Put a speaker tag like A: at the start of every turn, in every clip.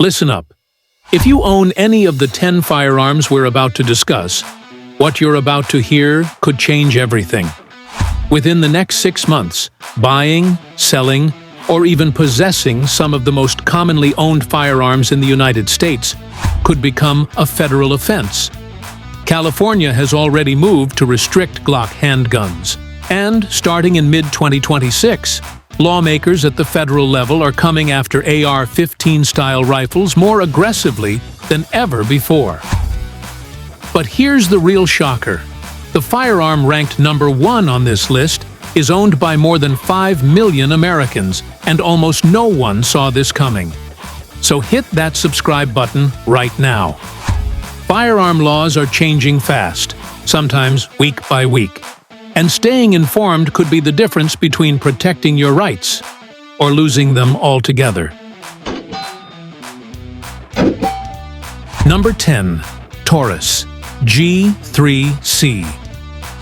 A: Listen up. If you own any of the 10 firearms we're about to discuss, what you're about to hear could change everything. Within the next 6 months, buying, selling, or even possessing some of the most commonly owned firearms in the United States could become a federal offense. California has already moved to restrict Glock handguns, and starting in mid-2026, lawmakers at the federal level are coming after AR-15-style rifles more aggressively than ever before. But here's the real shocker. The firearm ranked number 1 on this list is owned by more than 5 million Americans, and almost no one saw this coming. So hit that subscribe button right now. Firearm laws are changing fast, sometimes week by week. And staying informed could be the difference between protecting your rights or losing them altogether. Number 10. Taurus G3C.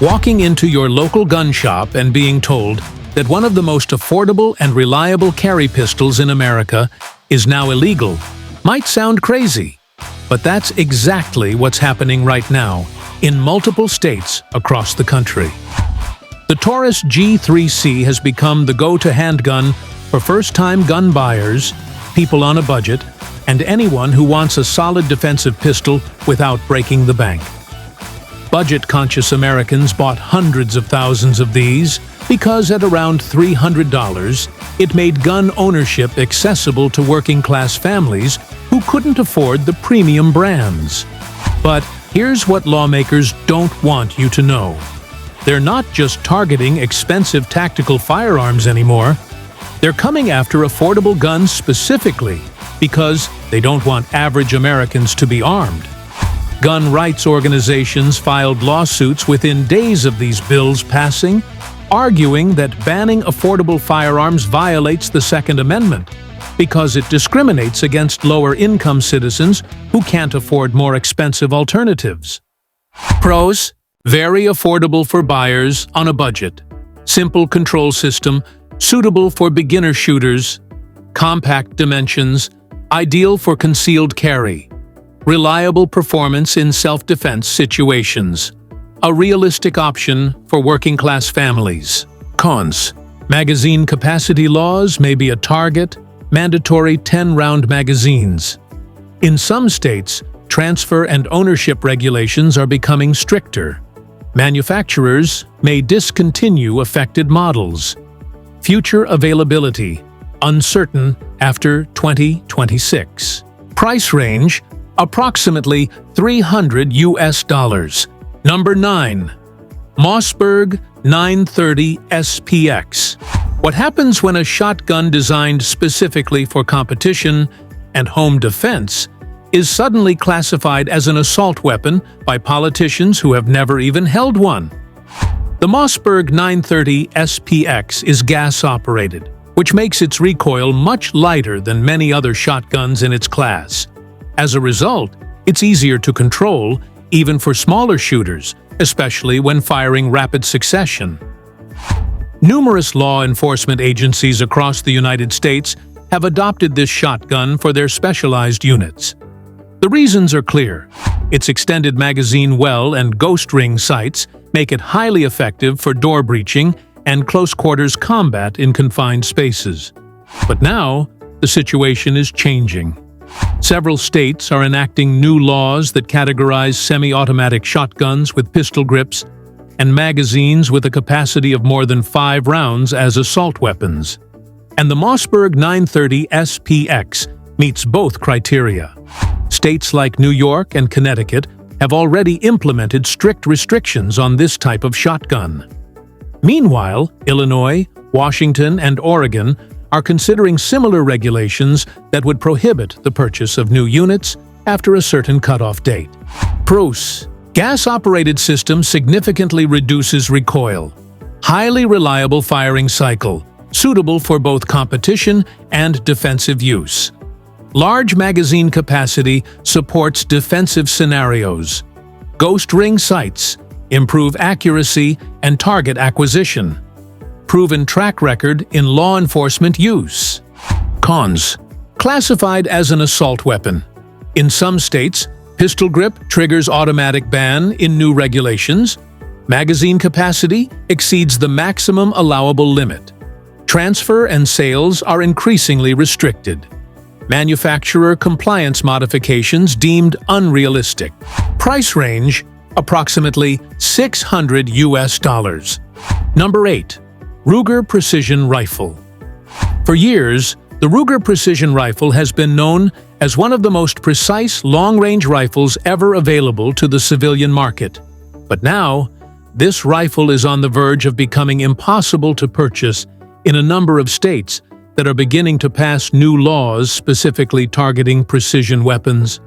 A: Walking into your local gun shop and being told that one of the most affordable and reliable carry pistols in America is now illegal might sound crazy, but that's exactly what's happening right now in multiple states across the country. The Taurus G3C has become the go-to handgun for first-time gun buyers, people on a budget, and anyone who wants a solid defensive pistol without breaking the bank. Budget-conscious Americans bought hundreds of thousands of these because at around $300, it made gun ownership accessible to working-class families who couldn't afford the premium brands. But here's what lawmakers don't want you to know. They're not just targeting expensive tactical firearms anymore. They're coming after affordable guns specifically because they don't want average Americans to be armed. Gun rights organizations filed lawsuits within days of these bills passing, arguing that banning affordable firearms violates the Second Amendment because it discriminates against lower-income citizens who can't afford more expensive alternatives. Pros: very affordable for buyers on a budget. Simple control system, suitable for beginner shooters. Compact dimensions, ideal for concealed carry. Reliable performance in self-defense situations. A realistic option for working-class families. Cons: magazine capacity laws may be a target. Mandatory 10-round magazines. In some states, transfer and ownership regulations are becoming stricter. Manufacturers may discontinue affected models. Future availability uncertain after 2026. Price range approximately $300 US. Number 9. Mossberg 930 SPX. What happens when a shotgun designed specifically for competition and home defense is suddenly classified as an assault weapon by politicians who have never even held one? The Mossberg 930 SPX is gas-operated, which makes its recoil much lighter than many other shotguns in its class. As a result, it's easier to control, even for smaller shooters, especially when firing rapid succession. Numerous law enforcement agencies across the United States have adopted this shotgun for their specialized units. The reasons are clear. Its extended magazine well and ghost ring sights make it highly effective for door breaching and close-quarters combat in confined spaces. But now, the situation is changing. Several states are enacting new laws that categorize semi-automatic shotguns with pistol grips and magazines with a capacity of more than 5 rounds as assault weapons. And the Mossberg 930 SPX meets both criteria. States like New York and Connecticut have already implemented strict restrictions on this type of shotgun. Meanwhile, Illinois, Washington, and Oregon are considering similar regulations that would prohibit the purchase of new units after a certain cutoff date. Pros: gas-operated system significantly reduces recoil. Highly reliable firing cycle, suitable for both competition and defensive use. Large magazine capacity supports defensive scenarios. Ghost ring sights improve accuracy and target acquisition. Proven track record in law enforcement use. Cons: Classified as an assault weapon. In some states, pistol grip triggers automatic ban in new regulations. Magazine capacity exceeds the maximum allowable limit. Transfer and sales are increasingly restricted. Manufacturer compliance modifications deemed unrealistic. Price range, approximately $600. Number 8. Ruger Precision Rifle. For years, the Ruger Precision Rifle has been known as one of the most precise long-range rifles ever available to the civilian market. But now, this rifle is on the verge of becoming impossible to purchase in a number of states that are beginning to pass new laws specifically targeting precision weapons.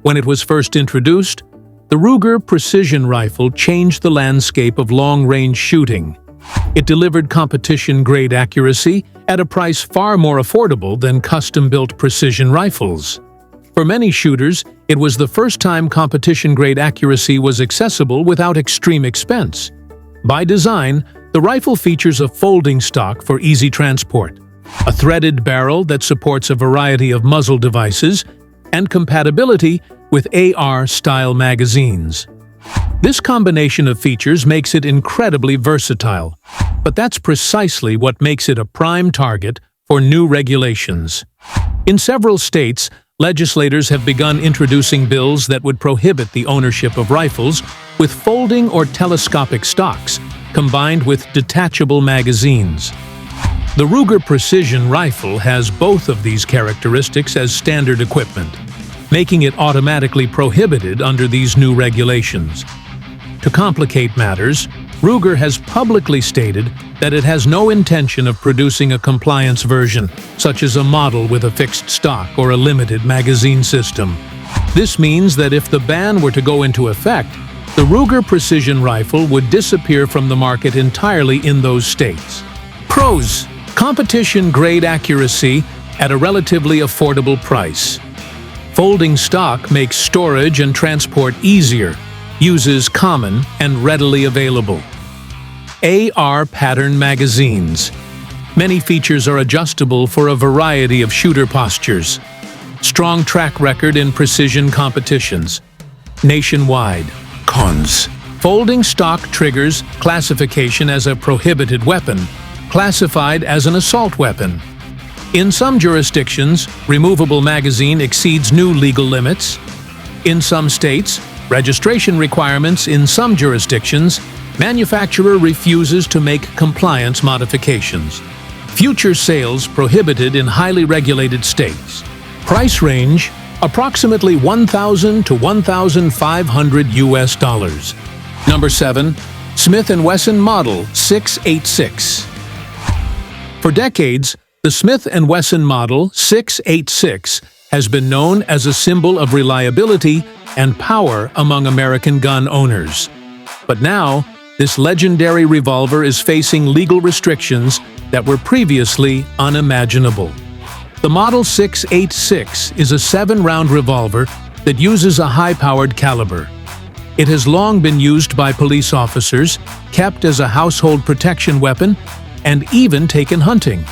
A: When it was first introduced, the Ruger Precision Rifle changed the landscape of long-range shooting. It delivered competition-grade accuracy at a price far more affordable than custom-built precision rifles. For many shooters, it was the first time competition-grade accuracy was accessible without extreme expense. By design, the rifle features a folding stock for easy transport, a threaded barrel that supports a variety of muzzle devices, and compatibility with AR-style magazines. This combination of features makes it incredibly versatile, but that's precisely what makes it a prime target for new regulations. In several states, legislators have begun introducing bills that would prohibit the ownership of rifles with folding or telescopic stocks, combined with detachable magazines. The Ruger Precision Rifle has both of these characteristics as standard equipment, making it automatically prohibited under these new regulations. To complicate matters, Ruger has publicly stated that it has no intention of producing a compliance version, such as a model with a fixed stock or a limited magazine system. This means that if the ban were to go into effect, the Ruger Precision Rifle would disappear from the market entirely in those states. Pros: competition-grade accuracy at a relatively affordable price. Folding stock makes storage and transport easier, uses common and readily available. AR pattern magazines. Many features are adjustable for a variety of shooter postures. Strong track record in precision competitions. Nationwide. Cons: folding stock triggers classification as a prohibited weapon, classified as an assault weapon. In some jurisdictions, removable magazine exceeds new legal limits. In some states, registration requirements. In some jurisdictions, manufacturer refuses to make compliance modifications. Future sales prohibited in highly regulated states. Price range, approximately $1,000 to $1,500. Number 7. Smith & Wesson Model 686. For decades, the Smith & Wesson Model 686 has been known as a symbol of reliability and power among American gun owners. But now, this legendary revolver is facing legal restrictions that were previously unimaginable. The Model 686 is a 7-round revolver that uses a high-powered caliber. It has long been used by police officers, kept as a household protection weapon, and even taken hunting,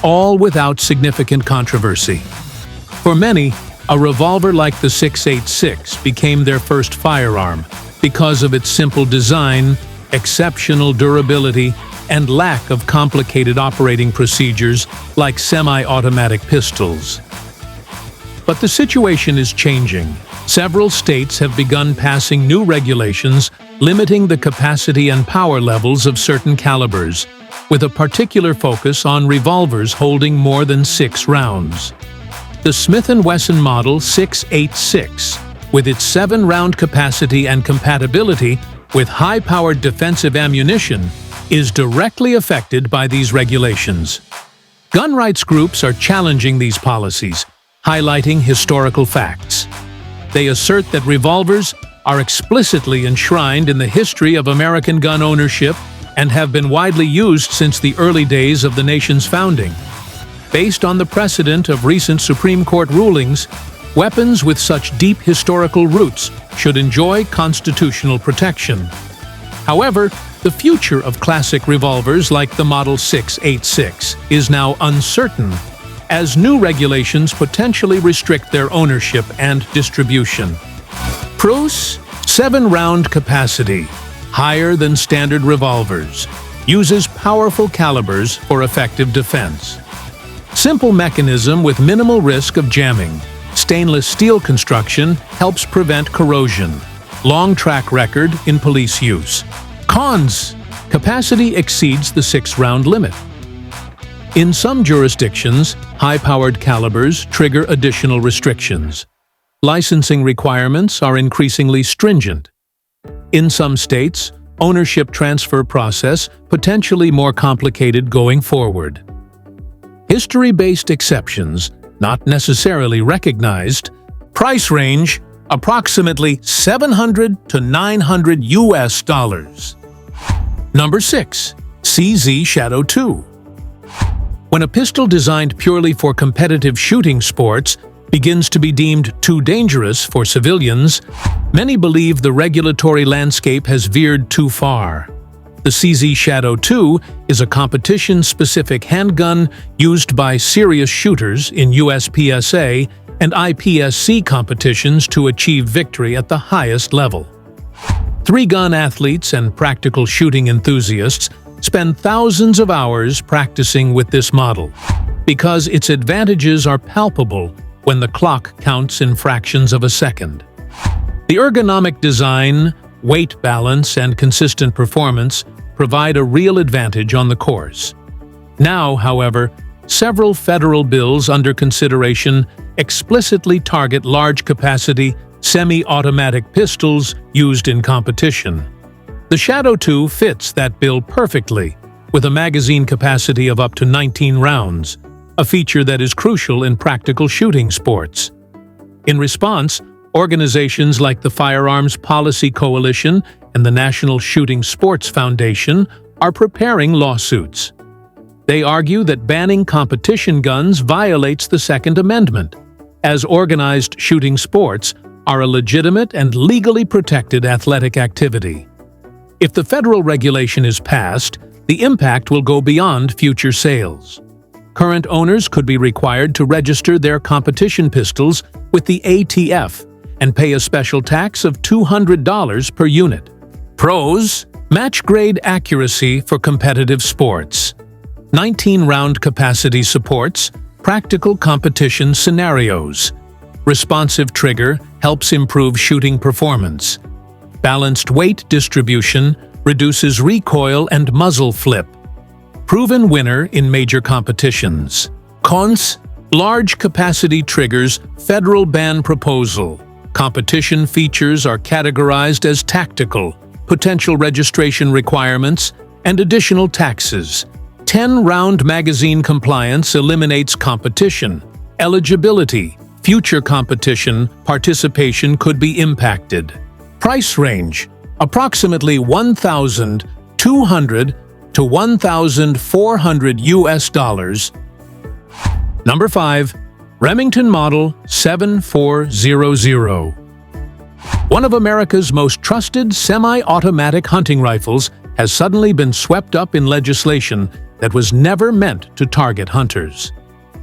A: all without significant controversy. For many, a revolver like the 686 became their first firearm because of its simple design, exceptional durability, and lack of complicated operating procedures like semi-automatic pistols. But the situation is changing. Several states have begun passing new regulations limiting the capacity and power levels of certain calibers, with a particular focus on revolvers holding more than 6 rounds. The Smith & Wesson Model 686, with its 7-round capacity and compatibility with high-powered defensive ammunition, is directly affected by these regulations. Gun rights groups are challenging these policies, highlighting historical facts. They assert that revolvers are explicitly enshrined in the history of American gun ownership and have been widely used since the early days of the nation's founding. Based on the precedent of recent Supreme Court rulings, weapons with such deep historical roots should enjoy constitutional protection. However, the future of classic revolvers like the Model 686 is now uncertain. as new regulations potentially restrict their ownership and distribution. Pros: 7-round capacity, higher than standard revolvers, uses powerful calibers for effective defense. Simple mechanism with minimal risk of jamming. Stainless steel construction helps prevent corrosion. Long track record in police use. Cons: capacity exceeds the 6-round limit. In some jurisdictions, high-powered calibers trigger additional restrictions. Licensing requirements are increasingly stringent. In some states, ownership transfer process potentially more complicated going forward. History-based exceptions, not necessarily recognized. Price range: approximately $700 to $900. Number 6. CZ Shadow 2. When a pistol designed purely for competitive shooting sports begins to be deemed too dangerous for civilians, many believe the regulatory landscape has veered too far. The CZ Shadow 2 is a competition-specific handgun used by serious shooters in USPSA and IPSC competitions to achieve victory at the highest level. Three-gun athletes and practical shooting enthusiasts spend thousands of hours practicing with this model, because its advantages are palpable when the clock counts in fractions of a second. The ergonomic design, weight balance, and consistent performance provide a real advantage on the course. Now, however, several federal bills under consideration explicitly target large-capacity, semi-automatic pistols used in competition. The Shadow 2 fits that bill perfectly, with a magazine capacity of up to 19 rounds, a feature that is crucial in practical shooting sports. In response, organizations like the Firearms Policy Coalition and the National Shooting Sports Foundation are preparing lawsuits. They argue that banning competition guns violates the Second Amendment, as organized shooting sports are a legitimate and legally protected athletic activity. If the federal regulation is passed, the impact will go beyond future sales. Current owners could be required to register their competition pistols with the ATF and pay a special tax of $200 per unit. Pros: match-grade accuracy for competitive sports. 19-round capacity supports practical competition scenarios. Responsive trigger helps improve shooting performance. Balanced weight distribution reduces recoil and muzzle flip. Proven winner in major competitions. Cons: large capacity triggers federal ban proposal. Competition features are categorized as tactical, potential registration requirements, and additional taxes. 10-round magazine compliance eliminates competition. Eligibility: future competition participation could be impacted. Price range: approximately $1,200 to $1,400. Number 5. Remington Model 7400. One of America's most trusted semi-automatic hunting rifles has suddenly been swept up in legislation that was never meant to target hunters.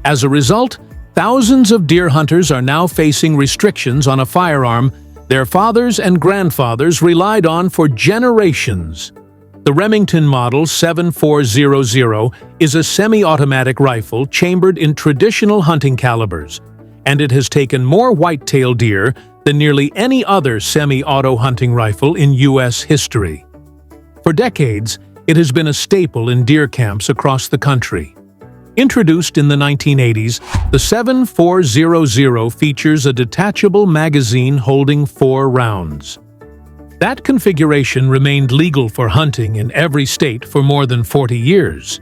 A: As a result, thousands of deer hunters are now facing restrictions on a firearm their fathers and grandfathers relied on for generations. The Remington Model 7400 is a semi-automatic rifle chambered in traditional hunting calibers, and it has taken more whitetail deer than nearly any other semi-auto hunting rifle in U.S. history. For decades, it has been a staple in deer camps across the country. Introduced in the 1980s, the 7400 features a detachable magazine holding 4 rounds. That configuration remained legal for hunting in every state for more than 40 years.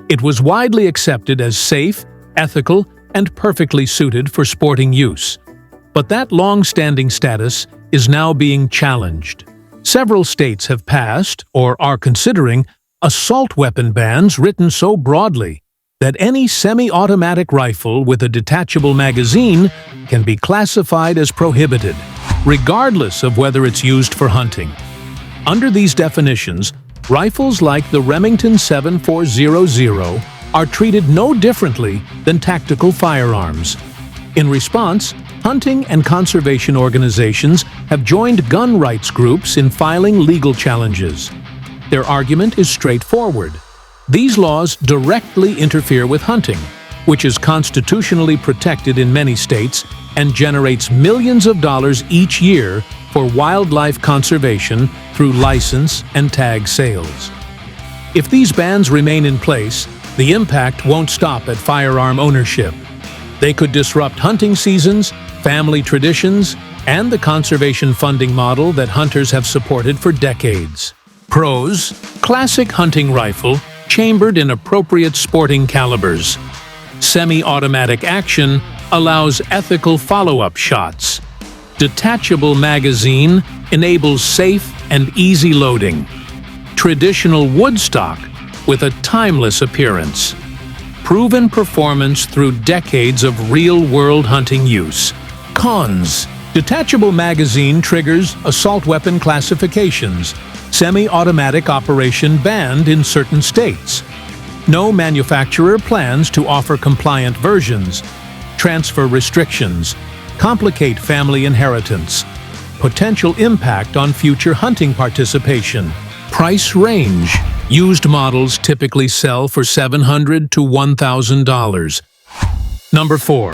A: It was widely accepted as safe, ethical, and perfectly suited for sporting use. But that long-standing status is now being challenged. Several states have passed, or are considering, assault weapon bans written so broadly that any semi-automatic rifle with a detachable magazine can be classified as prohibited, regardless of whether it's used for hunting. Under these definitions, rifles like the Remington 7400 are treated no differently than tactical firearms. In response, hunting and conservation organizations have joined gun rights groups in filing legal challenges. Their argument is straightforward. These laws directly interfere with hunting, which is constitutionally protected in many states and generates millions of dollars each year for wildlife conservation through license and tag sales. If these bans remain in place, the impact won't stop at firearm ownership. They could disrupt hunting seasons, family traditions, and the conservation funding model that hunters have supported for decades. Pros: classic hunting rifle, chambered in appropriate sporting calibers. Semi-automatic action allows ethical follow-up shots. Detachable magazine enables safe and easy loading. Traditional wood stock with a timeless appearance. Proven performance through decades of real-world hunting use. Cons: detachable magazine triggers assault weapon classifications. Semi-automatic operation banned in certain states. No manufacturer plans to offer compliant versions. Transfer restrictions complicate family inheritance. Potential impact on future hunting participation. Price range: used models typically sell for $700 to $1,000. Number 4.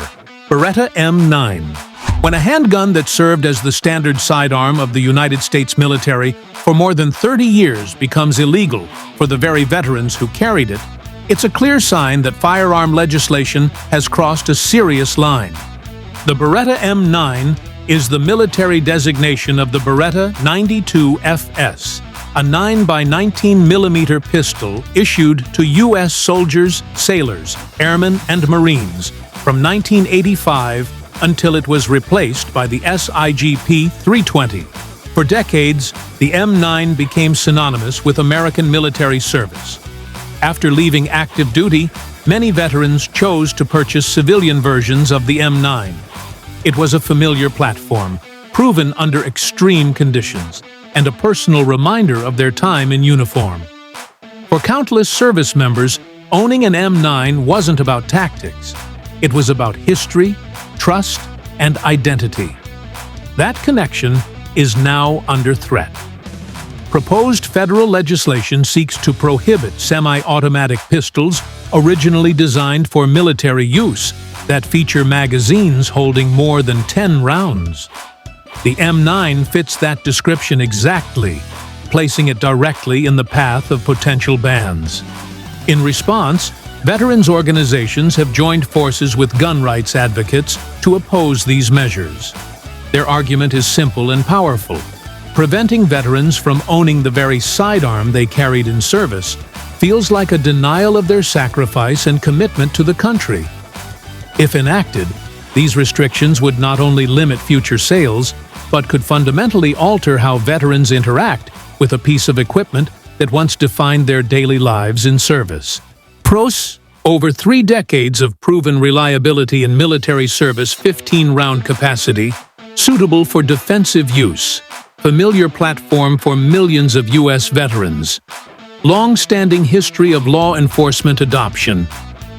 A: Beretta M9. When a handgun that served as the standard sidearm of the United States military for more than 30 years becomes illegal for the very veterans who carried it, it's a clear sign that firearm legislation has crossed a serious line. The Beretta M9 is the military designation of the Beretta 92FS, a 9x19mm pistol issued to U.S. soldiers, sailors, airmen, and Marines from 1985 until it was replaced by the SIGP 320. For decades, the M9 became synonymous with American military service. After leaving active duty, many veterans chose to purchase civilian versions of the M9. It was a familiar platform, proven under extreme conditions, and a personal reminder of their time in uniform. For countless service members, owning an M9 wasn't about tactics. It was about history, trust, and identity. That connection is now under threat. Proposed federal legislation seeks to prohibit semi-automatic pistols originally designed for military use that feature magazines holding more than 10 rounds. The M9 fits that description exactly, placing it directly in the path of potential bans. In response, veterans organizations have joined forces with gun rights advocates to oppose these measures. Their argument is simple and powerful. Preventing veterans from owning the very sidearm they carried in service feels like a denial of their sacrifice and commitment to the country. If enacted, these restrictions would not only limit future sales, but could fundamentally alter how veterans interact with a piece of equipment that once defined their daily lives in service. Pros: over 3 decades of proven reliability in military service, 15-round capacity, suitable for defensive use, familiar platform for millions of U.S. veterans, long-standing history of law enforcement adoption,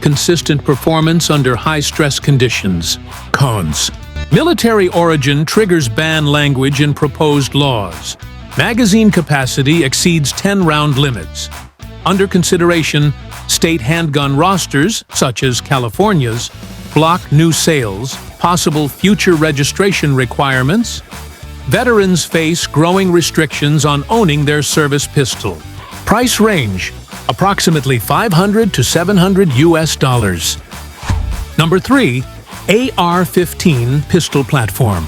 A: consistent performance under high-stress conditions. Cons: military origin triggers ban language in proposed laws. Magazine capacity exceeds 10-round limits. Under consideration, state handgun rosters, such as California's, block new sales, possible future registration requirements. Veterans face growing restrictions on owning their service pistol. Price range: approximately $500 to $700 US. Number 3. AR-15 pistol platform.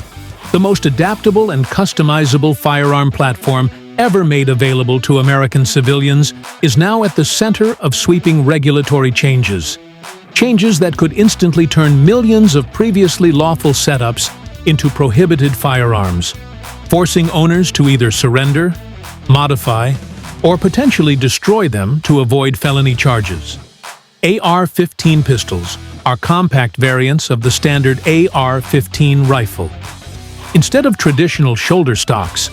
A: The most adaptable and customizable firearm platform ever made available to American civilians is now at the center of sweeping regulatory changes. Changes that could instantly turn millions of previously lawful setups into prohibited firearms, forcing owners to either surrender, modify, or potentially destroy them to avoid felony charges. AR-15 pistols are compact variants of the standard AR-15 rifle. Instead of traditional shoulder stocks,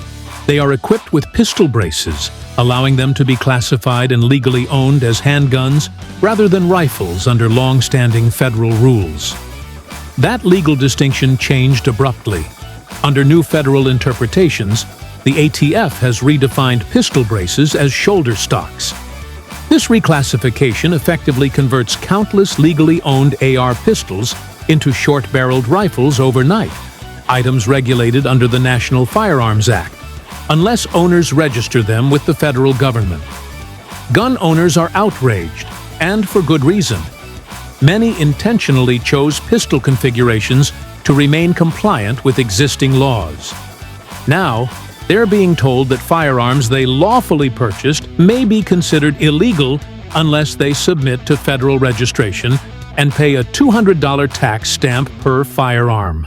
A: They are equipped with pistol braces, allowing them to be classified and legally owned as handguns rather than rifles under long-standing federal rules. That legal distinction changed abruptly. Under new federal interpretations, the ATF has redefined pistol braces as shoulder stocks. This reclassification effectively converts countless legally owned AR pistols into short-barreled rifles overnight, items regulated under the National Firearms Act, unless owners register them with the federal government. Gun owners are outraged, and for good reason. Many intentionally chose pistol configurations to remain compliant with existing laws. Now, they're being told that firearms they lawfully purchased may be considered illegal unless they submit to federal registration and pay a $200 tax stamp per firearm.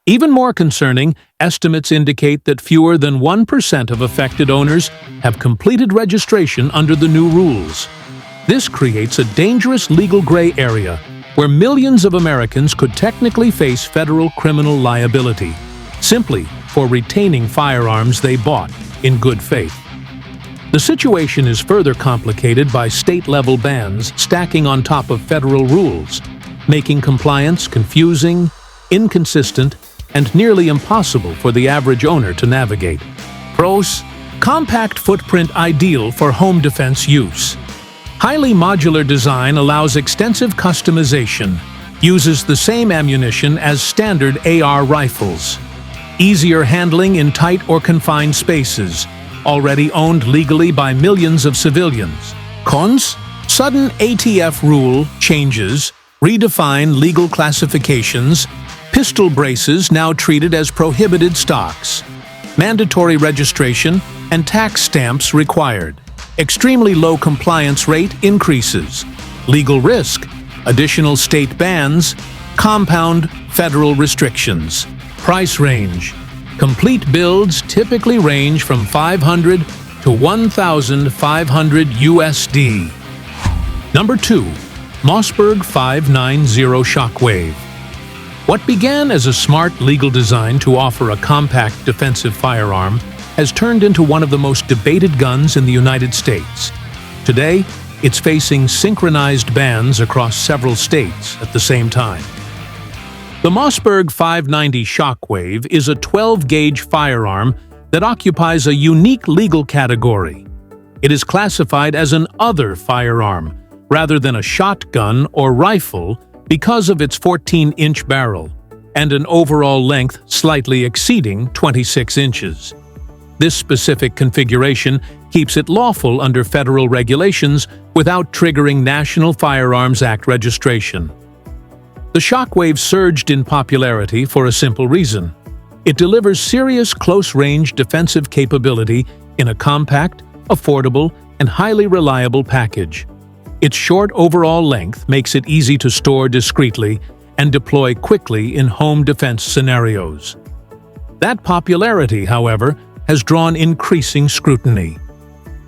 A: Even more concerning, estimates indicate that fewer than 1% of affected owners have completed registration under the new rules. This creates a dangerous legal gray area where millions of Americans could technically face federal criminal liability, simply for retaining firearms they bought in good faith. The situation is further complicated by state-level bans stacking on top of federal rules, making compliance confusing, inconsistent, and nearly impossible for the average owner to navigate. Pros: compact footprint ideal for home defense use. Highly modular design allows extensive customization, uses the same ammunition as standard AR rifles. Easier handling in tight or confined spaces, already owned legally by millions of civilians. Cons: sudden ATF rule changes, redefine legal classifications, pistol braces now treated as prohibited stocks, mandatory registration and tax stamps required, extremely low compliance rate increases, legal risk, additional state bans, compound federal restrictions. Price range: complete builds typically range from $500 to $1,500 USD. Number 2. Mossberg 590 Shockwave. What began as a smart legal design to offer a compact defensive firearm has turned into one of the most debated guns in the United States. Today, it's facing synchronized bans across several states at the same time. The Mossberg 590 Shockwave is a 12-gauge firearm that occupies a unique legal category. It is classified as an other firearm, rather than a shotgun or rifle, because of its 14-inch barrel and an overall length slightly exceeding 26 inches. This specific configuration keeps it lawful under federal regulations without triggering National Firearms Act registration. The Shockwave surged in popularity for a simple reason. It delivers serious close-range defensive capability in a compact, affordable, and highly reliable package. Its short overall length makes it easy to store discreetly and deploy quickly in home defense scenarios. That popularity, however, has drawn increasing scrutiny.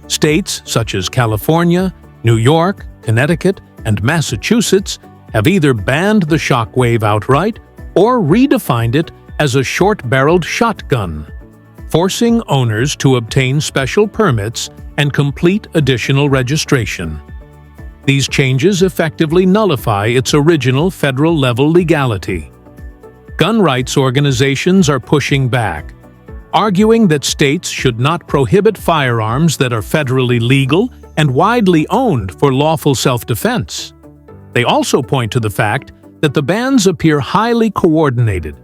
A: States such as California, New York, Connecticut, and Massachusetts have either banned the Shockwave outright or redefined it as a short-barreled shotgun, forcing owners to obtain special permits and complete additional registration. These changes effectively nullify its original federal-level legality. Gun rights organizations are pushing back, arguing that states should not prohibit firearms that are federally legal and widely owned for lawful self-defense. They also point to the fact that the bans appear highly coordinated,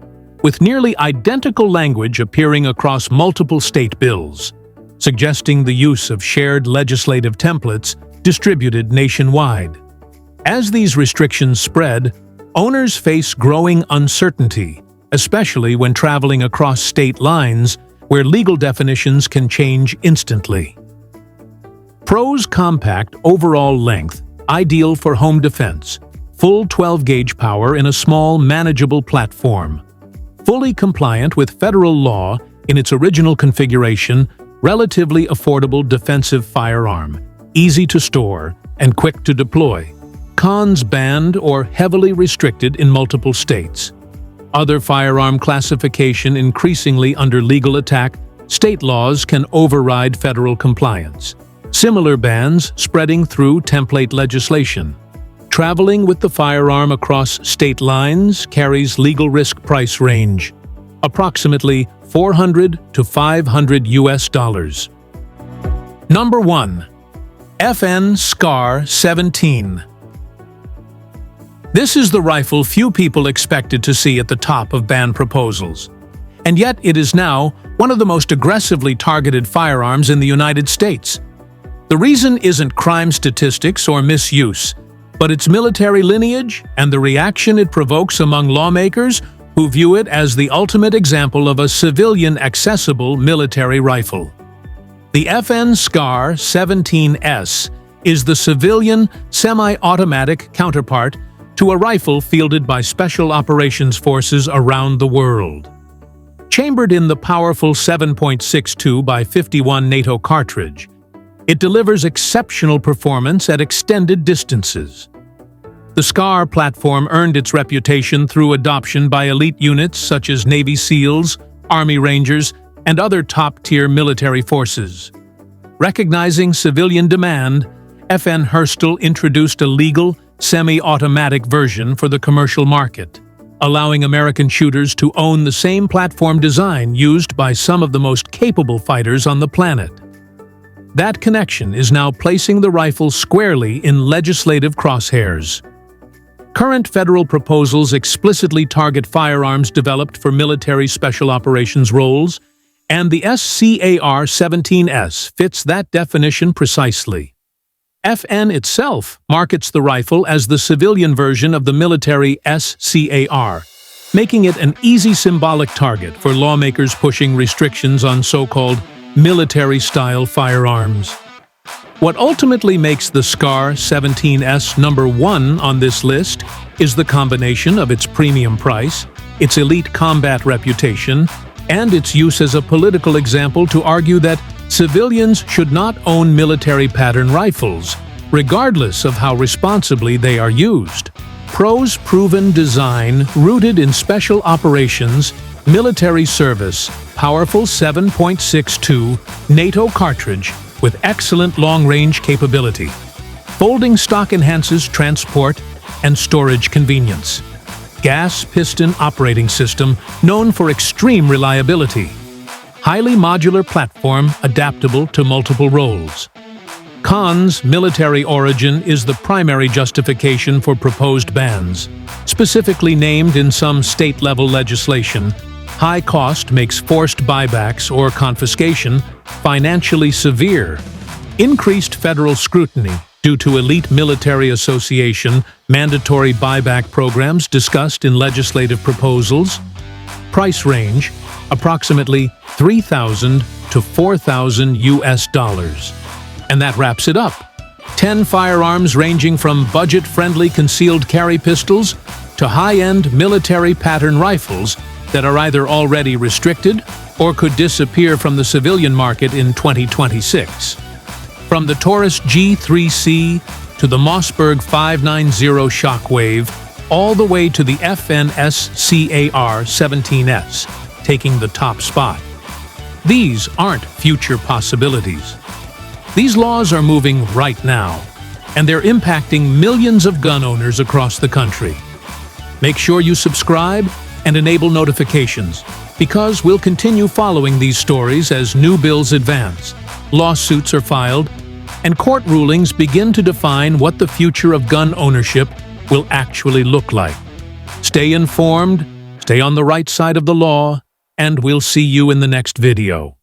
A: with nearly identical language appearing across multiple state bills, suggesting the use of shared legislative templates distributed nationwide. As these restrictions spread, owners face growing uncertainty, especially when traveling across state lines where legal definitions can change instantly. Pros: compact overall length, ideal for home defense, full 12-gauge power in a small, manageable platform. Fully compliant with federal law in its original configuration, relatively affordable defensive firearm, easy to store and quick to deploy. Cons: banned or heavily restricted in multiple states. Other firearm classification increasingly under legal attack state laws can override federal compliance. Similar bans spreading through template legislation. Traveling with the firearm across state lines carries legal risk price range, approximately $400 to $500. Number 1. FN SCAR 17. This is the rifle few people expected to see at the top of ban proposals. And yet it is now one of the most aggressively targeted firearms in the United States. The reason isn't crime statistics or misuse, but its military lineage and the reaction it provokes among lawmakers who view it as the ultimate example of a civilian-accessible military rifle. The FN SCAR 17S is the civilian semi-automatic counterpart to a rifle fielded by Special Operations Forces around the world. Chambered in the powerful 7.62 by 51 NATO cartridge, it delivers exceptional performance at extended distances. The SCAR platform earned its reputation through adoption by elite units such as Navy SEALs, Army Rangers, and other top-tier military forces. Recognizing civilian demand, FN Herstal introduced a legal, semi-automatic version for the commercial market, allowing American shooters to own the same platform design used by some of the most capable fighters on the planet. That connection is now placing the rifle squarely in legislative crosshairs. Current federal proposals explicitly target firearms developed for military special operations roles, and the SCAR 17S fits that definition precisely. FN itself markets the rifle as the civilian version of the military SCAR, making it an easy symbolic target for lawmakers pushing restrictions on so-called military-style firearms. What ultimately makes the SCAR 17S number 1 on this list is the combination of its premium price, its elite combat reputation, and its use as a political example to argue that civilians should not own military-pattern rifles, regardless of how responsibly they are used. Pro's proven design, rooted in special operations, military service, powerful 7.62 NATO cartridge with excellent long-range capability. Folding stock enhances transport and storage convenience. Gas piston operating system known for extreme reliability. Highly modular platform adaptable to multiple roles. Cons: military origin is the primary justification for proposed bans. Specifically named in some state-level legislation, high cost makes forced buybacks or confiscation financially severe. Increased federal scrutiny due to elite military association mandatory buyback programs discussed in legislative proposals. Price range: approximately $3,000 to $4,000. And that wraps it up. 10 firearms ranging from budget-friendly concealed carry pistols to high-end military pattern rifles that are either already restricted or could disappear from the civilian market in 2026. From the Taurus G3C to the Mossberg 590 Shockwave, all the way to the FN SCAR 17S, taking the top spot. These aren't future possibilities. These laws are moving right now, and they're impacting millions of gun owners across the country. Make sure you subscribe and enable notifications, because we'll continue following these stories as new bills advance, lawsuits are filed, and court rulings begin to define what the future of gun ownership will actually look like. Stay informed, stay on the right side of the law, and we'll see you in the next video.